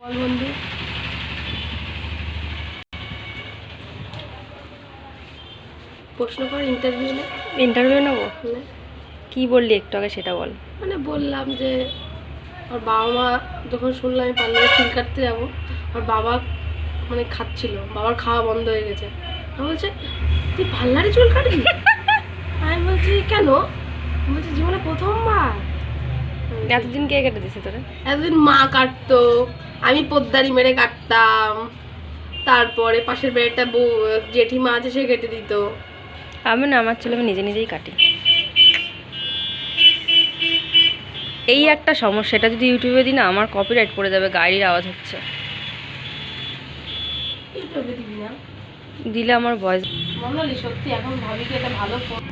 বন্ধু প্রশ্ন কর, ইন্টারভিউ নেবো। কি বললি একটু আগে সেটা বল। মানে বললাম যে ওর বাবা মা যখন শুনলাম আমি পার্লারে চুল কাটতে যাবো, ওর বাবা মানে খাচ্ছিল, বাবার খাওয়া বন্ধ হয়ে গেছে। বলছে তুই পার্লারে চুল কাটবি? আমি বলছি কেন? বলছি জীবনে প্রথমবার। এতদিন কে কেটে দিছে তোরা? এতদিন মা কাটতো, আমি পোদ্দারি মেরে কাটতাম, তারপরে পাশের বাড়িটা জেঠিমা আছে সে কেটে দিত। আমি না, আমার ছেলে আমি নিজে নিজেই কাটি। এই একটা সমস্যা, এটা যদি ইউটিউবে দিই না আমার কপিরাইট পড়ে যাবে, গাড়ির আওয়াজ হচ্ছে। ইউটিউবে দিবি না? দিলে আমার ভয়েস মনে সত্যি এখন ভাবি কি এটা ভালো ফোন।